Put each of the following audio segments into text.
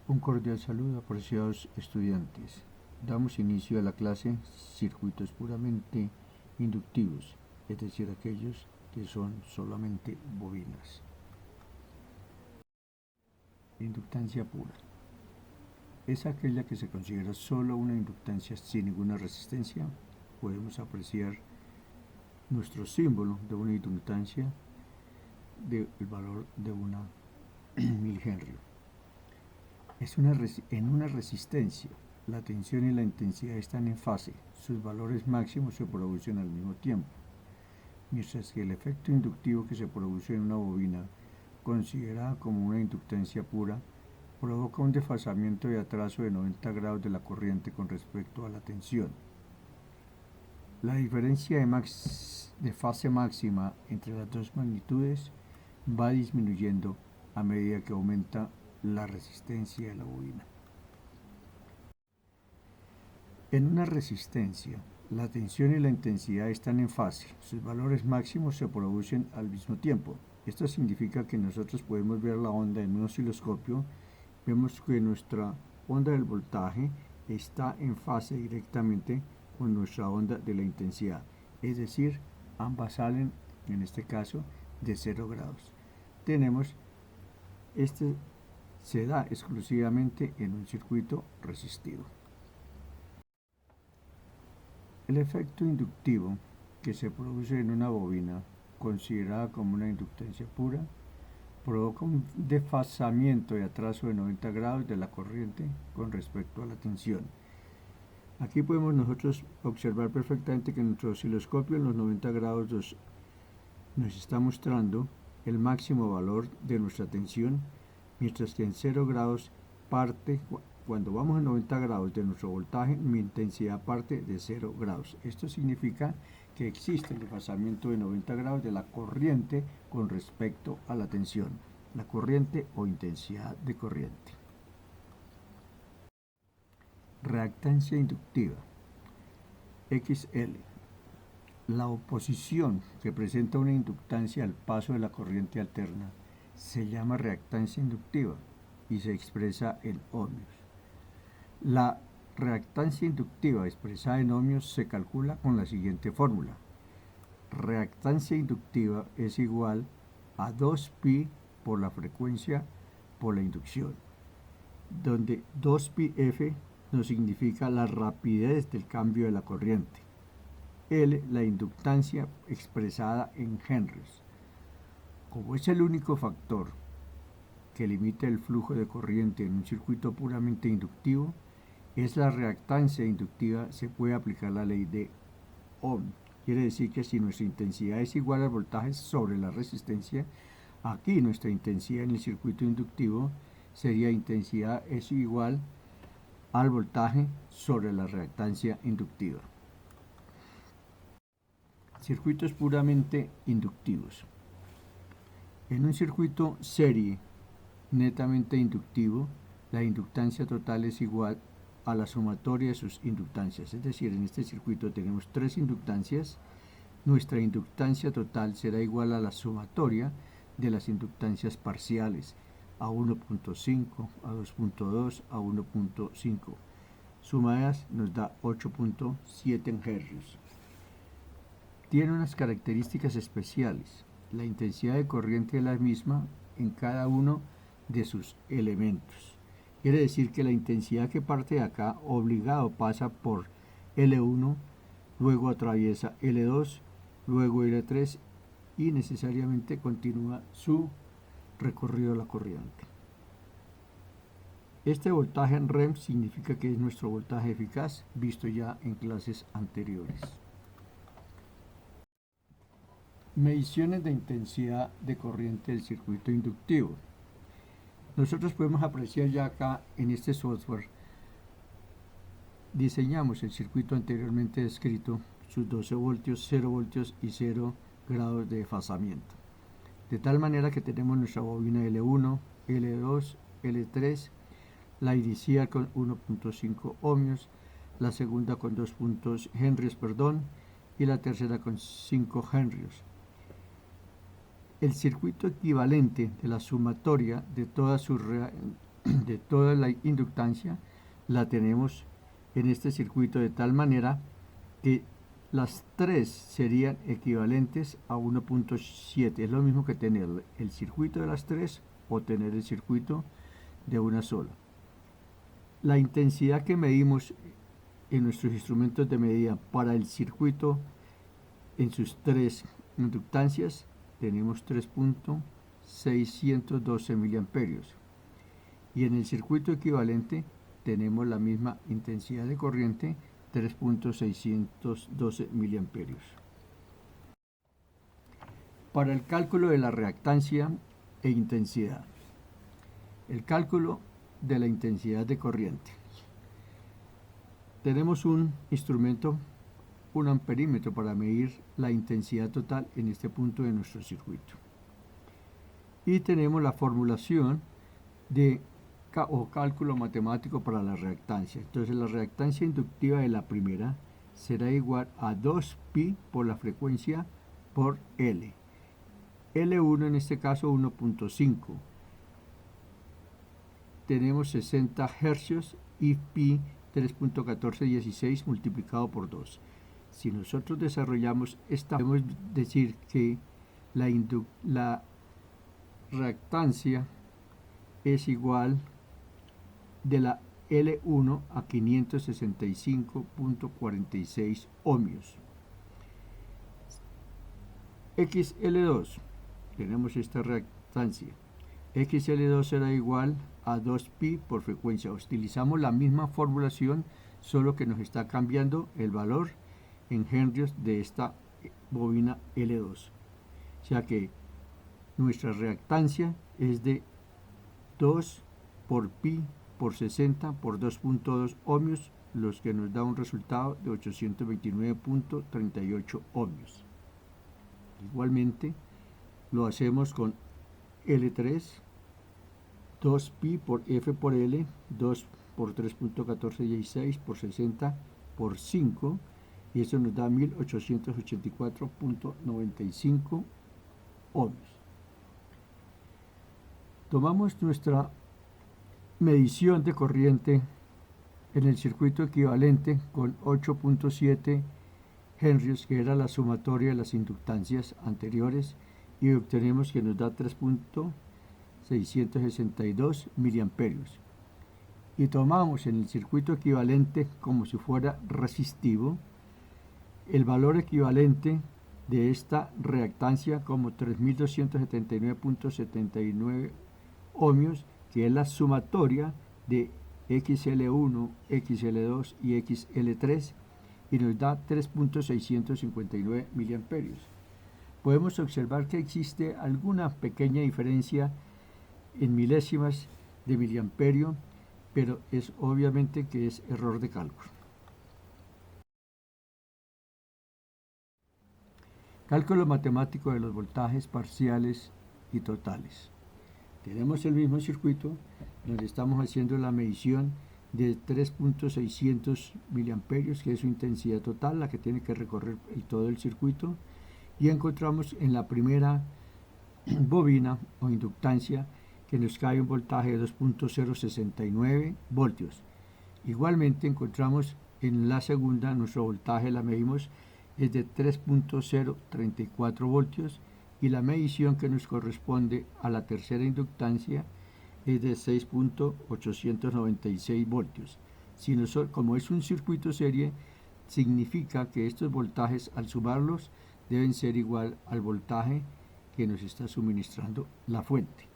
Un cordial saludo, apreciados estudiantes. Damos inicio a la clase circuitos puramente inductivos, es decir, aquellos que son solamente bobinas. Inductancia pura es aquella que se considera solo una inductancia sin ninguna resistencia. Podemos apreciar nuestro símbolo de una inductancia del valor de una milihenry. En una resistencia, la tensión y la intensidad están en fase, sus valores máximos se producen al mismo tiempo, mientras que el efecto inductivo que se produce en una bobina, considerada como una inductancia pura, provoca un desfasamiento de atraso de 90 grados de la corriente con respecto a la tensión. La diferencia de fase máxima entre las dos magnitudes va disminuyendo a medida que aumenta la resistencia de la bobina. En una resistencia, la tensión y la intensidad están en fase, sus valores máximos se producen al mismo tiempo. Esto significa que nosotros podemos ver la onda en un osciloscopio, vemos que nuestra onda del voltaje está en fase directamente con nuestra onda de la intensidad, es decir, ambas salen, en este caso, de 0 grados. Este se da exclusivamente en un circuito resistido. El efecto inductivo que se produce en una bobina, considerada como una inductancia pura, provoca un desfasamiento de atraso de 90 grados de la corriente con respecto a la tensión. Aquí podemos nosotros observar perfectamente que nuestro osciloscopio en los 90 grados nos está mostrando el máximo valor de nuestra tensión, mientras que en 0 grados parte, cuando vamos a 90 grados de nuestro voltaje, mi intensidad parte de 0 grados. Esto significa que existe el desfasamiento de 90 grados de la corriente con respecto a la tensión, la corriente o intensidad de corriente. Reactancia inductiva, XL. La oposición que presenta una inductancia al paso de la corriente alterna se llama reactancia inductiva y se expresa en ohmios. La reactancia inductiva expresada en ohmios se calcula con la siguiente fórmula. Reactancia inductiva es igual a 2pi por la frecuencia por la inducción, donde 2πf nos significa la rapidez del cambio de la corriente. L, la inductancia expresada en henries. Como es el único factor que limita el flujo de corriente en un circuito puramente inductivo, es la reactancia inductiva, se puede aplicar la ley de Ohm. Quiere decir que si nuestra intensidad es igual al voltaje sobre la resistencia, aquí nuestra intensidad en el circuito inductivo sería intensidad es igual al voltaje sobre la reactancia inductiva. Circuitos puramente inductivos. En un circuito serie netamente inductivo, la inductancia total es igual a la sumatoria de sus inductancias. Es decir, en este circuito tenemos 3 inductancias. Nuestra inductancia total será igual a la sumatoria de las inductancias parciales, a 1.5, a 2.2, a 1.5. Sumadas nos da 8.7 Hz. Tiene unas características especiales. La intensidad de corriente es la misma en cada uno de sus elementos. Quiere decir que la intensidad que parte de acá obligado pasa por L1, luego atraviesa L2, luego L3 y necesariamente continúa su recorrido de la corriente. Este voltaje en REM significa que es nuestro voltaje eficaz, visto ya en clases anteriores. Mediciones de intensidad de corriente del circuito inductivo. Nosotros podemos apreciar ya acá en este software, diseñamos el circuito anteriormente descrito, sus 12 voltios, 0 voltios y 0 grados de desfasamiento. De tal manera que tenemos nuestra bobina L1, L2, L3, la inicial con 1.5 ohmios, la segunda con 2 henries, y la tercera con 5 henries. El circuito equivalente de la sumatoria de todas sus de toda la inductancia la tenemos en este circuito, de tal manera que las tres serían equivalentes a 1.7. Es lo mismo que tener el circuito de las tres o tener el circuito de una sola. La intensidad que medimos en nuestros instrumentos de medida para el circuito en sus tres inductancias tenemos 3.612 miliamperios, y en el circuito equivalente tenemos la misma intensidad de corriente, 3.612 miliamperios. Para el cálculo de la reactancia e intensidad. El cálculo de la intensidad de corriente. Tenemos un instrumento, un amperímetro, para medir la intensidad total en este punto de nuestro circuito. Y tenemos la formulación de cálculo matemático para la reactancia. Entonces la reactancia inductiva de la primera será igual a 2pi por la frecuencia por L. L1 en este caso 1.5. Tenemos 60 hercios y pi 3.1416 multiplicado por 2. Si nosotros desarrollamos esta, podemos decir que la reactancia es igual de la L1 a 565.46 ohmios. XL2, tenemos esta reactancia. XL2 será igual a 2pi por frecuencia. Utilizamos la misma formulación, solo que nos está cambiando el valor en henrios de esta bobina L2. O sea que nuestra reactancia es de 2 por pi por 60 por 2.2 ohmios, los que nos da un resultado de 829.38 ohmios. Igualmente lo hacemos con L3, 2pi por F por L, 2 por 3.1416 por 60 por 5, y eso nos da 1884.95 ohmios. Tomamos nuestra medición de corriente en el circuito equivalente con 8.7 henrios, que era la sumatoria de las inductancias anteriores, y obtenemos que nos da 3.662 miliamperios. Y tomamos en el circuito equivalente, como si fuera resistivo, el valor equivalente de esta reactancia como 3.279.79 ohmios, que es la sumatoria de XL1, XL2 y XL3, y nos da 3.659 miliamperios. Podemos observar que existe alguna pequeña diferencia en milésimas de miliamperio, pero es obviamente que es error de cálculo. Cálculo matemático de los voltajes parciales y totales. Tenemos el mismo circuito donde estamos haciendo la medición de 3.600 miliamperios, que es su intensidad total, la que tiene que recorrer todo el circuito, y encontramos en la primera bobina o inductancia que nos cae un voltaje de 2.069 voltios. Igualmente encontramos en la segunda, nuestro voltaje la medimos es de 3.034 voltios, y la medición que nos corresponde a la tercera inductancia es de 6.896 voltios. Como es un circuito serie, significa que estos voltajes, al sumarlos, deben ser igual al voltaje que nos está suministrando la fuente.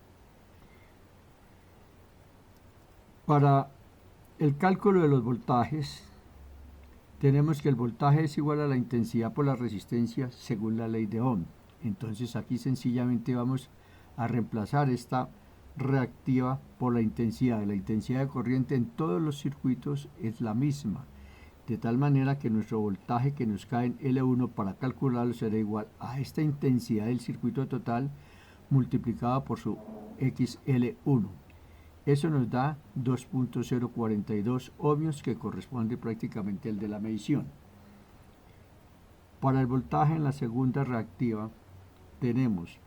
Para el cálculo de los voltajes, tenemos que el voltaje es igual a la intensidad por la resistencia según la ley de Ohm. Entonces aquí sencillamente vamos a reemplazar esta reactiva por la intensidad. La intensidad de corriente en todos los circuitos es la misma, de tal manera que nuestro voltaje que nos cae en L1 para calcularlo será igual a esta intensidad del circuito total multiplicada por su XL1. Eso nos da 2.042 ohmios, que corresponde prácticamente al de la medición. Para el voltaje en la segunda reactiva tenemos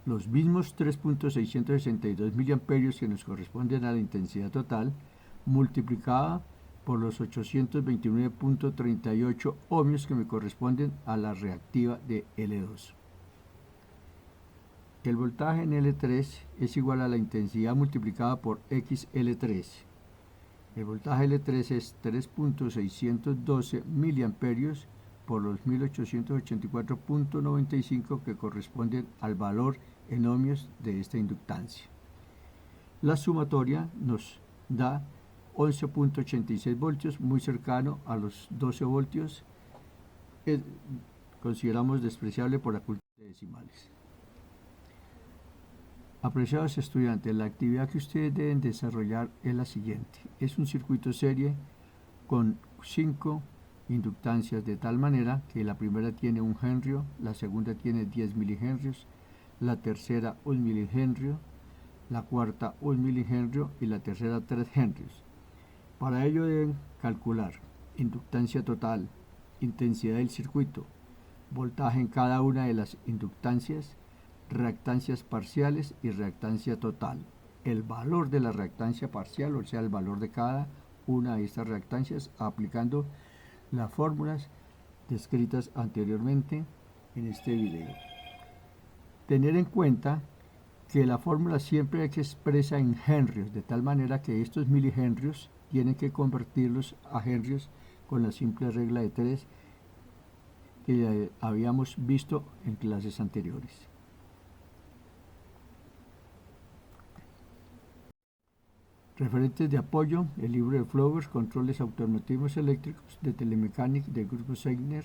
los mismos 3.662 miliamperios que nos corresponden a la intensidad total, multiplicada por los 829.38 ohmios que me corresponden a la reactiva de L2. El voltaje en L3 es igual a la intensidad multiplicada por XL3. El voltaje L3 es 3.612 miliamperios por los 1884.95 que corresponden al valor en ohmios de esta inductancia. La sumatoria nos da 11.86 voltios, muy cercano a los 12 voltios. Consideramos despreciable por la cultura de decimales. Apreciados estudiantes, la actividad que ustedes deben desarrollar es la siguiente. Es un circuito serie con 5 inductancias de tal manera que la primera tiene 1 henrio, la segunda tiene 10 milihenrios, la tercera 1 milihenrio, la cuarta 1 milihenrio y la tercera 3 henrios. Para ello deben calcular inductancia total, intensidad del circuito, voltaje en cada una de las inductancias, reactancias parciales y reactancia total. El valor de la reactancia parcial, o sea, el valor de cada una de estas reactancias, aplicando las fórmulas descritas anteriormente en este video. Tener en cuenta que la fórmula siempre se expresa en henrios, de tal manera que estos milihenrios tienen que convertirlos a henrios con la simple regla de 3 que habíamos visto en clases anteriores. Referentes de apoyo: el libro de Flowers, Controles Automativos Eléctricos de Telemecánica del grupo Segner,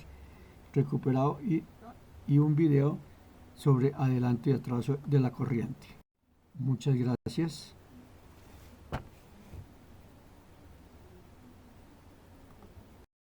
recuperado, y un video sobre adelanto y atraso de la corriente. Muchas gracias.